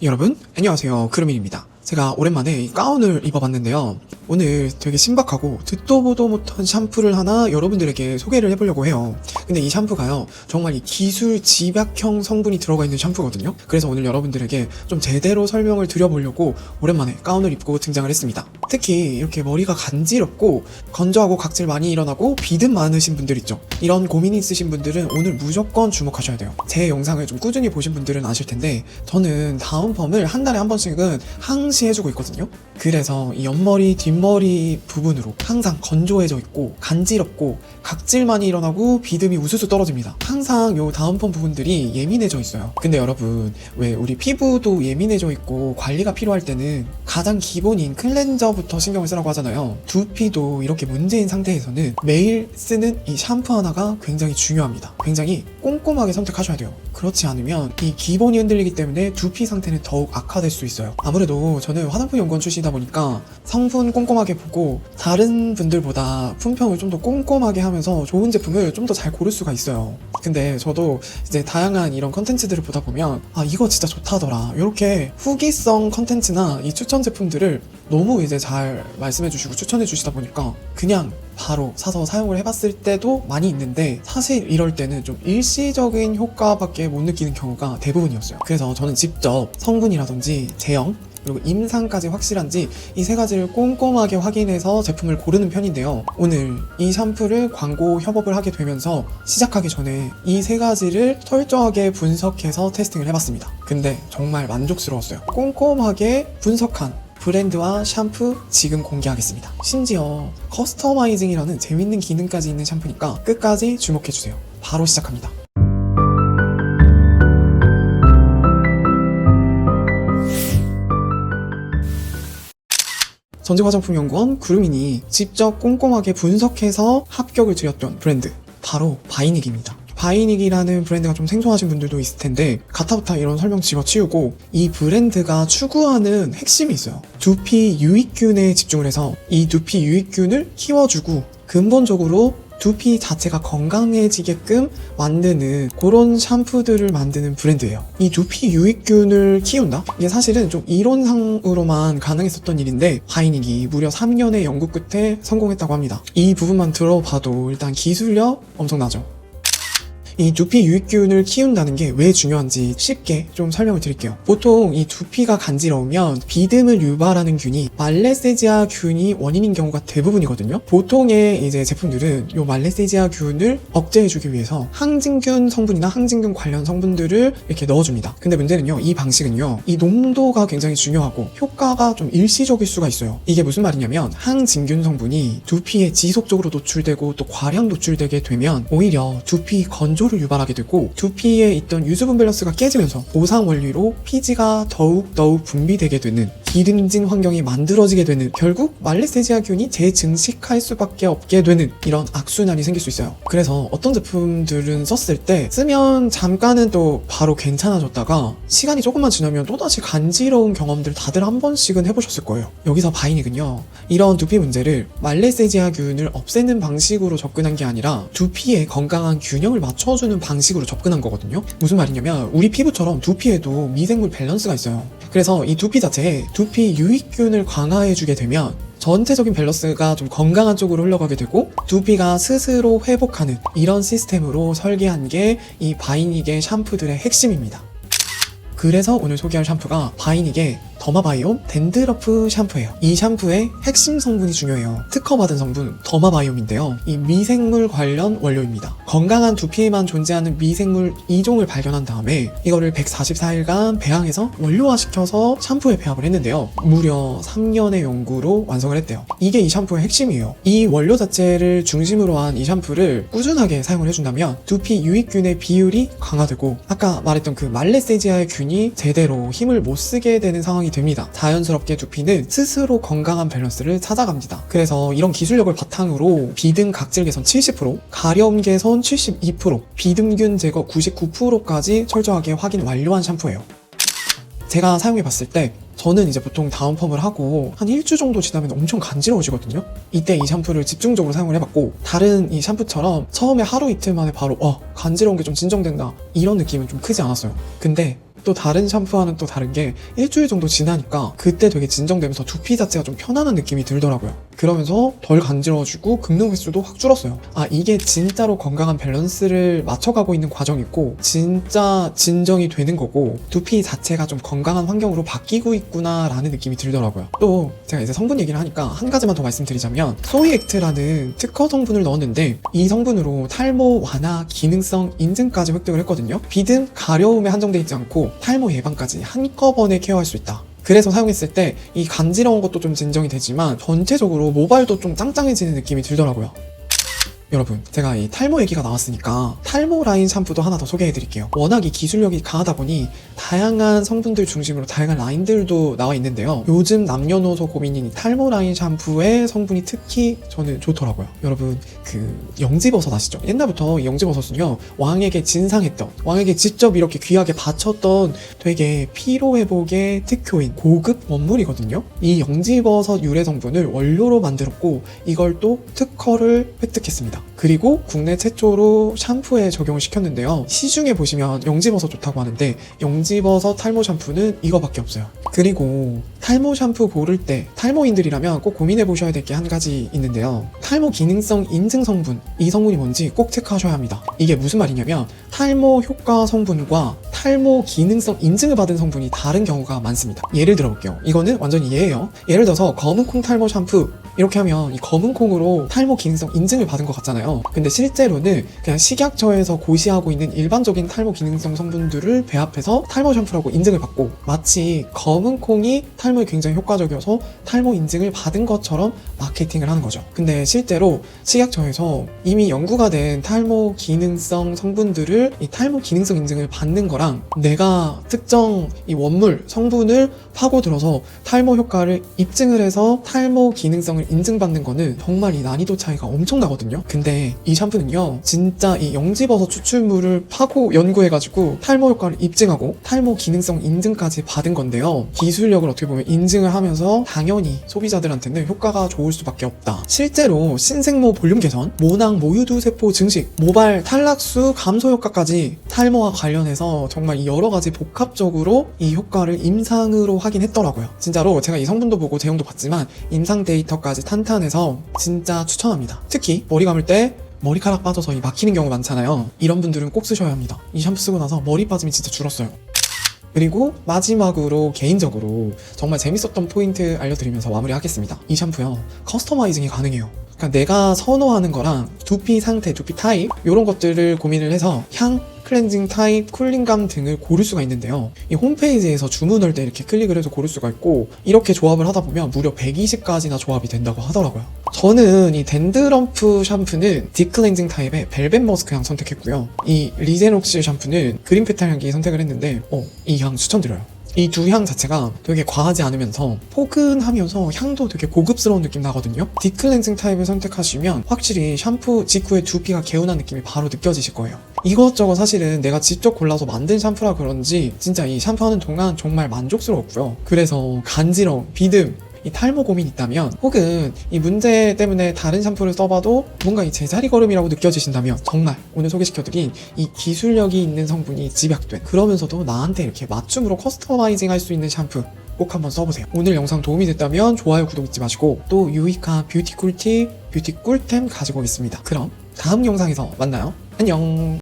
여러분 안녕하세요, 크루민입니다. 제가 오랜만에 이 가운을 입어봤는데요, 오늘 되게 신박하고 듣도 보도 못한 샴푸를 하나 여러분들에게 소개를 해보려고 해요. 근데 이 샴푸가요, 정말 이 기술 집약형 성분이 들어가 있는 샴푸거든요. 그래서 오늘 여러분들에게 좀 제대로 설명을 드려보려고 오랜만에 가운을 입고 등장을 했습니다. 특히 이렇게 머리가 간지럽고 건조하고 각질 많이 일어나고 비듬 많으신 분들 있죠. 이런 고민이 있으신 분들은 오늘 무조건 주목하셔야 돼요. 제 영상을 좀 꾸준히 보신 분들은 아실 텐데, 저는 다운펌을 한 달에 한 번씩은 항시 해주고 있거든요. 그래서 이 옆머리 뒷머리 부분으로 항상 건조해져 있고 간지럽고 각질 많이 일어나고 비듬이 우수수 떨어집니다. 항상 요 다운펌 부분들이 예민해져 있어요. 근데 여러분, 왜 우리 피부도 예민해져 있고 관리가 필요할 때는 가장 기본인 클렌저부터 신경을 쓰라고 하잖아요. 두피도 이렇게 문제인 상태에서는 매일 쓰는 이 샴푸 하나가 굉장히 중요합니다. 굉장히 꼼꼼하게 선택하셔야 돼요. 그렇지 않으면 이 기본이 흔들리기 때문에 두피 상태는 더욱 악화될 수 있어요. 아무래도 저는 화장품 연구원 출신이다 보니까 성분 꼼꼼하게 보고 다른 분들보다 품평을 좀 더 꼼꼼하게 하면서 좋은 제품을 좀 더 잘 고를 수가 있어요. 근데 저도 이제 다양한 이런 컨텐츠들을 보다 보면 이거 진짜 좋다더라, 이렇게 후기성 컨텐츠나 이 추천 제품들을 너무 이제 잘 말씀해 주시고 추천해 주시다 보니까 그냥 바로 사서 사용을 해봤을 때도 많이 있는데, 사실 이럴 때는 좀 일시적인 효과밖에 못 느끼는 경우가 대부분이었어요. 그래서 저는 직접 성분이라든지 제형 그리고 임상까지 확실한지 이 세 가지를 꼼꼼하게 확인해서 제품을 고르는 편인데요, 오늘 이 샴푸를 광고 협업을 하게 되면서 시작하기 전에 이 세 가지를 철저하게 분석해서 테스팅을 해봤습니다. 근데 정말 만족스러웠어요. 꼼꼼하게 분석한 브랜드와 샴푸 지금 공개하겠습니다. 심지어 커스터마이징이라는 재밌는 기능까지 있는 샴푸니까 끝까지 주목해주세요. 바로 시작합니다. 전직화장품연구원 크루민이 직접 꼼꼼하게 분석해서 합격을 드렸던 브랜드, 바로 바이닉입니다. 바이닉이라는 브랜드가 좀 생소하신 분들도 있을 텐데, 가타부타 이런 설명 집어치우고 이 브랜드가 추구하는 핵심이 있어요. 두피 유익균에 집중을 해서 이 두피 유익균을 키워주고 근본적으로 두피 자체가 건강해지게끔 만드는 그런 샴푸들을 만드는 브랜드예요. 이 두피 유익균을 키운다? 이게 사실은 좀 이론상으로만 가능했었던 일인데, 바이닉이 무려 3년의 연구 끝에 성공했다고 합니다. 이 부분만 들어봐도 일단 기술력 엄청나죠. 이 두피 유익균을 키운다는 게 왜 중요한지 쉽게 좀 설명을 드릴게요. 보통 이 두피가 간지러우면 비듬을 유발하는 균이 말레세지아 균이 원인인 경우가 대부분이거든요. 보통의 이제 제품들은 이 말레세지아 균을 억제해주기 위해서 항진균 성분이나 항진균 관련 성분들을 이렇게 넣어줍니다. 근데 문제는요, 이 방식은요, 이 농도가 굉장히 중요하고 효과가 좀 일시적일 수가 있어요. 이게 무슨 말이냐면, 항진균 성분이 두피에 지속적으로 노출되고 또 과량 노출되게 되면 오히려 두피 건조 를 유발하게 되고, 두피에 있던 유수분 밸런스가 깨지면서 보상 원리로 피지가 더욱 분비되게 되는 기름진 환경이 만들어지게 되는, 결국 말레세지아균이 재증식할 수밖에 없게 되는 이런 악순환이 생길 수 있어요. 그래서 어떤 제품들은 썼을 때 쓰면 잠깐은 또 바로 괜찮아졌다가 시간이 조금만 지나면 또다시 간지러운 경험들 다들 한 번씩은 해보셨을 거예요. 여기서 바이닉은요, 이런 두피 문제를 말레세지아균을 없애는 방식으로 접근한 게 아니라 두피의 건강한 균형을 맞춰주는 방식으로 접근한 거거든요. 무슨 말이냐면, 우리 피부처럼 두피에도 미생물 밸런스가 있어요. 그래서 이 두피 자체에 두피 유익균을 강화해주게 되면 전체적인 밸런스가 좀 건강한 쪽으로 흘러가게 되고 두피가 스스로 회복하는 이런 시스템으로 설계한 게 이 바이닉의 샴푸들의 핵심입니다. 그래서 오늘 소개할 샴푸가 바이닉의 더마바이옴 댄드러프 샴푸예요. 이 샴푸의 핵심 성분이 중요해요. 특허받은 성분 더마바이옴인데요, 이 미생물 관련 원료입니다. 건강한 두피에만 존재하는 미생물 2종을 발견한 다음에 이거를 144일간 배양해서 원료화시켜서 샴푸에 배합을 했는데요, 무려 3년의 연구로 완성을 했대요. 이게 이 샴푸의 핵심이에요. 이 원료 자체를 중심으로 한 이 샴푸를 꾸준하게 사용을 해준다면 두피 유익균의 비율이 강화되고, 아까 말했던 그 말레세지아의 균이 제대로 힘을 못 쓰게 되는 상황이 됩니다. 자연스럽게 두피는 스스로 건강한 밸런스를 찾아갑니다. 그래서 이런 기술력을 바탕으로 비듬 각질 개선 70%, 가려움 개선 72%, 비듬균 제거 99%까지 철저하게 확인 완료한 샴푸예요. 제가 사용해봤을 때 저는 이제 보통 다운펌을 하고 한 일주 정도 지나면 엄청 간지러워지거든요. 이때 이 샴푸를 집중적으로 사용을 해봤고, 다른 이 샴푸처럼 처음에 하루 이틀 만에 바로 간지러운 게 좀 진정된다, 이런 느낌은 좀 크지 않았어요. 근데 또 다른 샴푸와는 또 다른 게 일주일 정도 지나니까 그때 되게 진정되면서 두피 자체가 좀 편안한 느낌이 들더라고요. 그러면서 덜 간지러워지고 긁는 횟수도 확 줄었어요. 아, 이게 진짜로 건강한 밸런스를 맞춰가고 있는 과정이고 진짜 진정이 되는 거고 두피 자체가 좀 건강한 환경으로 바뀌고 있구나 라는 느낌이 들더라고요. 또 제가 이제 성분 얘기를 하니까 한 가지만 더 말씀드리자면 소이액트라는 특허 성분을 넣었는데 이 성분으로 탈모 완화 기능성 인증까지 획득을 했거든요. 비듬, 가려움에 한정돼 있지 않고 탈모 예방까지 한꺼번에 케어할 수 있다. 그래서 사용했을 때 이 간지러운 것도 좀 진정이 되지만 전체적으로 모발도 좀 짱짱해지는 느낌이 들더라고요. 여러분, 제가 이 탈모 얘기가 나왔으니까 탈모 라인 샴푸도 하나 더 소개해드릴게요. 워낙 이 기술력이 강하다 보니 다양한 성분들 중심으로 다양한 라인들도 나와 있는데요. 요즘 남녀노소 고민인 이 탈모 라인 샴푸의 성분이 특히 저는 좋더라고요. 여러분, 그 영지버섯 아시죠? 옛날부터 이 영지버섯은요, 왕에게 진상했던, 왕에게 직접 이렇게 귀하게 바쳤던 되게 피로회복의 특효인 고급 원물이거든요. 이 영지버섯 유래 성분을 원료로 만들었고 이걸 또 특허를 획득했습니다. 그리고 국내 최초로 샴푸에 적용을 시켰는데요. 시중에 보시면 영지버섯 좋다고 하는데 영지버섯 탈모 샴푸는 이거밖에 없어요. 그리고 탈모 샴푸 고를 때 탈모인들이라면 꼭 고민해 보셔야 될 게 한 가지 있는데요. 탈모 기능성 인증 성분, 이 성분이 뭔지 꼭 체크하셔야 합니다. 이게 무슨 말이냐면 탈모 효과 성분과 탈모 기능성 인증을 받은 성분이 다른 경우가 많습니다. 예를 들어 볼게요. 이거는 완전히 예예요. 예를 들어서 검은콩 탈모 샴푸 이렇게 하면 이 검은콩으로 탈모 기능성 인증을 받은 것 같잖아요. 근데 실제로는 그냥 식약처에서 고시하고 있는 일반적인 탈모 기능성 성분들을 배합해서 탈모 샴푸라고 인증을 받고 마치 검은콩이 탈모에 굉장히 효과적이어서 탈모 인증을 받은 것처럼 마케팅을 하는 거죠. 근데 실제로 식약처에서 이미 연구가 된 탈모 기능성 성분들을 이 탈모 기능성 인증을 받는 거랑 내가 특정 이 원물 성분을 파고들어서 탈모 효과를 입증을 해서 탈모 기능성을 인증받는 거는 정말 이 난이도 차이가 엄청나거든요. 근데 이 샴푸는요, 진짜 이 영지버섯 추출물을 파고 연구해가지고 탈모 효과를 입증하고 탈모 기능성 인증까지 받은 건데요. 기술력을 어떻게 보면 인증을 하면서 당연히 소비자들한테는 효과가 좋을 수밖에 없다. 실제로 신생모 볼륨 개선, 모낭 모유두 세포 증식, 모발 탈락수 감소 효과까지 탈모와 관련해서 정말 여러 가지 복합적으로 이 효과를 임상으로 하긴 했더라고요. 진짜로 제가 이 성분도 보고 제형도 봤지만 임상 데이터까지 탄탄해서 진짜 추천합니다. 특히 머리 감을 때 머리카락 빠져서 이 막히는 경우 많잖아요. 이런 분들은 꼭 쓰셔야 합니다. 이 샴푸 쓰고 나서 머리 빠짐이 진짜 줄었어요. 그리고 마지막으로 개인적으로 정말 재밌었던 포인트 알려드리면서 마무리하겠습니다. 이 샴푸요, 커스터마이징이 가능해요. 그러니까 내가 선호하는 거랑 두피 상태, 두피 타입 이런 것들을 고민을 해서 향, 클렌징 타입, 쿨링감 등을 고를 수가 있는데요. 이 홈페이지에서 주문할 때 이렇게 클릭을 해서 고를 수가 있고 이렇게 조합을 하다 보면 무려 120가지나 조합이 된다고 하더라고요. 저는 이 댄드럼프 샴푸는 딥 클렌징 타입의 벨벳 머스크 향 선택했고요. 이 리제녹실 샴푸는 그린 페탈 향기 선택을 했는데 이 향 추천드려요. 이 두 향 자체가 되게 과하지 않으면서 포근하면서 향도 되게 고급스러운 느낌 나거든요. 딥클렌징 타입을 선택하시면 확실히 샴푸 직후에 두피가 개운한 느낌이 바로 느껴지실 거예요. 이것저것 사실은 내가 직접 골라서 만든 샴푸라 그런지 진짜 이 샴푸하는 동안 정말 만족스러웠고요. 그래서 간지러움, 비듬, 이 탈모 고민 있다면 혹은 이 문제 때문에 다른 샴푸를 써봐도 뭔가 이 제자리 걸음이라고 느껴지신다면 정말 오늘 소개시켜드린 이 기술력이 있는 성분이 집약된 그러면서도 나한테 이렇게 맞춤으로 커스터마이징 할 수 있는 샴푸 꼭 한번 써보세요. 오늘 영상 도움이 됐다면 좋아요, 구독 잊지 마시고 또 유익한 뷰티 꿀팁, 뷰티 꿀템 가지고 있습니다. 그럼 다음 영상에서 만나요. 안녕.